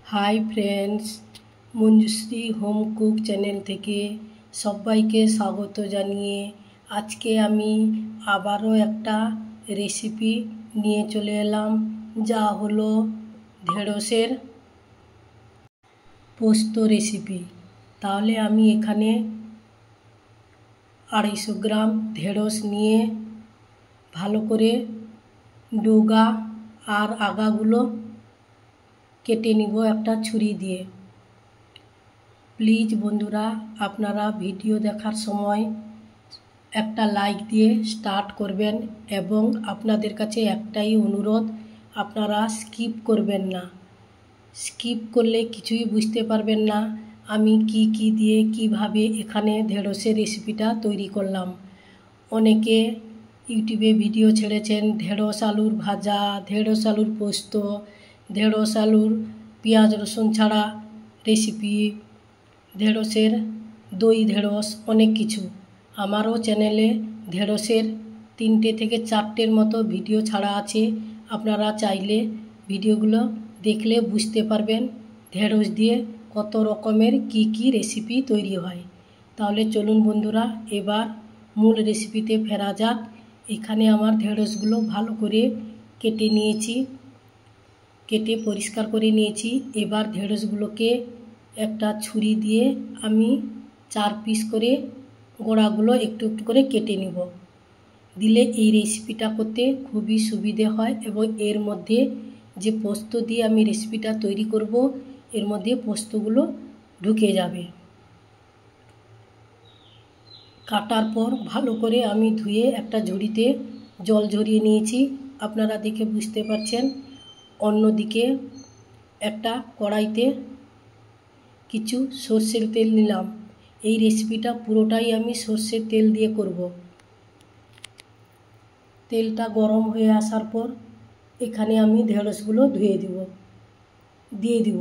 High friends, Manjushree home cook channel थेके सबाइके स्वागत जानिए आज के आमी आबारो एकटा रेसिपि निये चले एलाम जा हलो ढेड़ोसेर पोस्त रेसिपि। ताहले आमी एखाने 250 ग्राम ढेड़ोस निये भालो करे डोगा और आगागुलो केटे निब एक छुरी दिए। प्लिज बंधुरा आपनारा भिडियो देखार समय एक लाइक दिए स्टार्ट करबेन एवं आपनादेर काछे एकटाई अनुरोध आपनारा स्किप करबेन ना। स्किप करले किछुई बुझते पारबेन ना आमी की दिए किभाबे एखाने ढेड़ोसेर रेसिपिटा तैरी करलाम। अनेके यूट्यूबे भिडियो छेड़ेछेन ढेड़ोस आलुर भाजा, ढेड़ोस आलुर पोस्त, ढेड़ोस आलुर पियाज रसुन छाड़ा रेसिपि, ढेड़ोसेर दई ढेड़ोस अनेक किछु। आमारो चैनेले ढेड़ोसेर 3টে থেকে 4টের मतो भिडियो छाड़ा आछे। आपनारा चाइले भिडियोगुलो देखले बुझते पारबेन ढेड़ोस दिए कत रकमेर की रेसिपि तैरी हय। ताहले चलुन बंधुरा एबार मूल रेसिपिते फेरा जाक। एखाने आमार ढेड़ोसगुलो भालो करे केटे निয়েছি, केटे परिष्कार करे निয়েছি। एबार ढेड़ोसगुलोके एकटा छुरी दिए आमी 4 पिस करे गोड़ागुलो एकटू एकटू करे केटे निब। दिले এই रेसिपिटा करते खूबই सुविधे হয় এবং এর মধ্যে যে পোস্ত দিয়ে আমি রেসিপিটা তৈরি করব এর মধ্যে পোস্তগুলো ঢুকে যাবে। কাটার পর ভালো করে আমি ধুয়ে একটা ঝুড়িতে জল ঝরিয়ে নিয়েছি, আপনারা দেখে বুঝতে পারছেন। অন্যদিকে একটা কড়াইতে কিছু সরষের তেল নিলাম। এই রেসিপিটা পুরোটাই আমি সরষের তেল দিয়ে করব। তেলটা গরম হয়ে আসার পর এখানে আমি ঢেঁড়সগুলো দিয়ে দিব।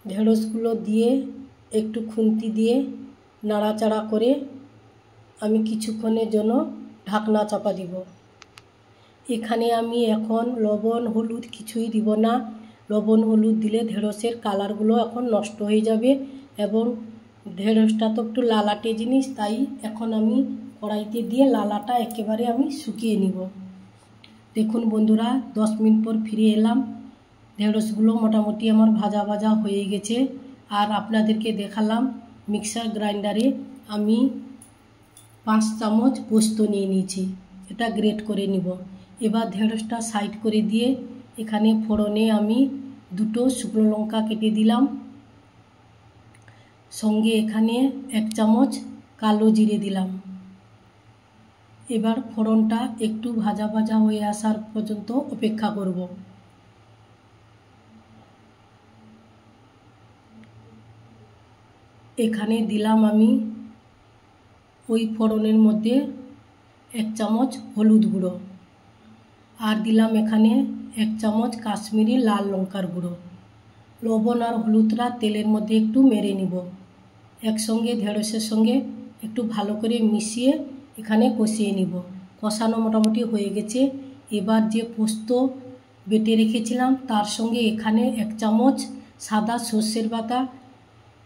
ঢেঁড়সগুলো দিয়ে একটু খুন্তি দিয়ে নাড়াচাড়া করে আমি কিছুক্ষণের জন্য ঢাকনা চাপা দিব। এখানে আমি এখন লবণ হলুদ কিছুই দিব না। লবণ হলুদ দিলে ঢেঁড়সের কালারগুলো এখন নষ্ট হয়ে যাবে এবং ঢেঁড়সটা তো একটু লালাটে জিনিস, তাই এখন আমি কড়াইতে দিয়ে লালাটা একেবারে আমি শুকিয়ে নিব। দেখুন বন্ধুরা 10 মিনিট পর ফিরে এলাম। ঢেঁড়সগুলো মোটামুটি আমার ভাজা ভাজা হয়ে গেছে আর আপনাদেরকে দেখালাম মিক্সার গ্রাইন্ডারে আমি 5 চামচ পোস্ত নিয়ে নিয়েছি, এটা গ্রেট করে নিব। এবার ঢেঁড়সটা সাইড করে দিয়ে এখানে ফোড়নে আমি 2টো শুকনো লঙ্কা কেটে দিলাম, সঙ্গে এখানে 1 চামচ কালো জিরে দিলাম। এবার ফোড়নটা একটু ভাজা ভাজা হয়ে আসার পর্যন্ত অপেক্ষা করব। এখানে দিলাম আমি ওই ফোড়নের মধ্যে 1 চামচ হলুদ গুঁড়ো আর দিলাম এখানে 1 চামচ কাশ্মীরি লাল লঙ্কার গুঁড়ো। লবণ আর হলুদটা তেলের মধ্যে একটু মেরে নিব। একসঙ্গে ঢেঁড়সের সঙ্গে একটু ভালো করে মিশিয়ে এখানে কষিয়ে নিব। কষানো মোটামুটি হয়ে গেছে। এবার যে পোস্ত বেটে রেখেছিলাম তার সঙ্গে এখানে 1 চামচ সাদা সর্ষের বাটা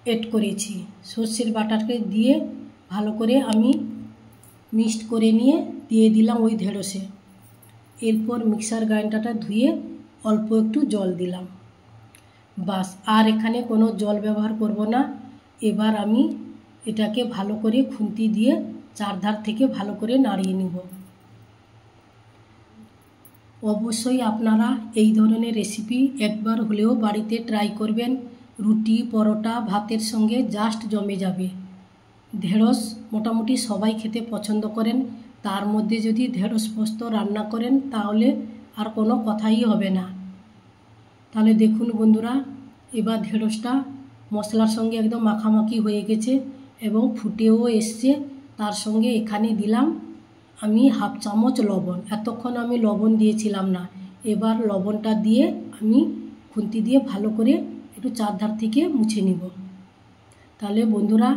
এড করেছি। সর্ষের বাটাকে দিয়ে ভালো করে আমি মিক্সড করে নিয়ে দিয়ে দিলাম ওই ঢেঁড়সে। এরপর মিক্সার গ্রাইন্ডারটা ধুয়ে অল্প একটু জল দিলাম। বাস, আর এখানে কোনো জল ব্যবহার করব না। এবার আমি এটাকে ভালো করে খুন্তি দিয়ে চারধার থেকে ভালো করে নাড়িয়ে নিব। অবশ্যই আপনারা এই ধরনের রেসিপি একবার হলেও বাড়িতে ট্রাই করবেন। রুটি পরোটা ভাতের সঙ্গে জাস্ট জমে যাবে। ঢেঁড়স মোটামুটি সবাই খেতে পছন্দ করেন, তার মধ্যে যদি ঢেঁড়স পোস্ত রান্না করেন তাহলে আর কোনো কথাই হবে না। তাহলে দেখুন বন্ধুরা এবার ঢেঁড়সটা মশলার সঙ্গে একদম মাখামাখি হয়ে গেছে এবং ফুটেও এসছে। তার সঙ্গে এখানে দিলাম আমি 1/2 চামচ লবণ। এতক্ষণ আমি লবণ দিয়েছিলাম না। এবার লবণটা দিয়ে আমি খুন্তি দিয়ে ভালো করে একটু চারধার থেকে মুছে নিব। তাহলে বন্ধুরা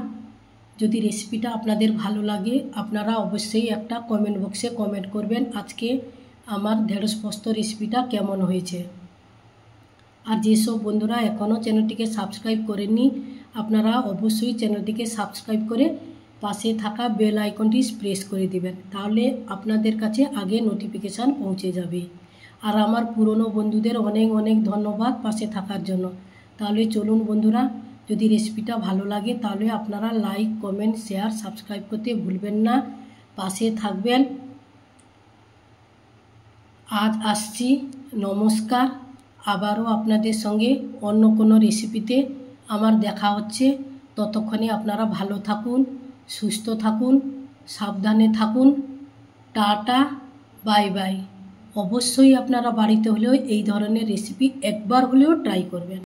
যদি রেসিপিটা আপনাদের ভালো লাগে আপনারা অবশ্যই একটা কমেন্ট বক্সে কমেন্ট করবেন আজকে আমার ঢেঁড়স পোস্ত রেসিপিটা কেমন হয়েছে। আর যেসব বন্ধুরা এখনও চ্যানেলটিকে সাবস্ক্রাইব করেননি আপনারা অবশ্যই চ্যানেলটিকে সাবস্ক্রাইব করে পাশে থাকা বেল আইকনটি প্রেস করে দিবেন, তাহলে আপনাদের কাছে আগে নোটিফিকেশান পৌঁছে যাবে। আর আমার পুরনো বন্ধুদের অনেক অনেক ধন্যবাদ পাশে থাকার জন্য। তাহলে চলুন বন্ধুরা, যদি রেসিপিটা ভালো লাগে তাহলে আপনারা লাইক, কমেন্ট, শেয়ার, সাবস্ক্রাইব করতে ভুলবেন না, পাশে থাকবেন। আজ আসছি, নমস্কার। আবারও আপনাদের সঙ্গে অন্য কোনো রেসিপিতে আমার দেখা হচ্ছে। ততক্ষণে আপনারা ভালো থাকুন, সুস্থ থাকুন, সাবধানে থাকুন। Tata, bye bye. অবশ্যই আপনারা বাড়িতে হলেও এই ধরনের রেসিপি একবার হলেও ট্রাই করবেন।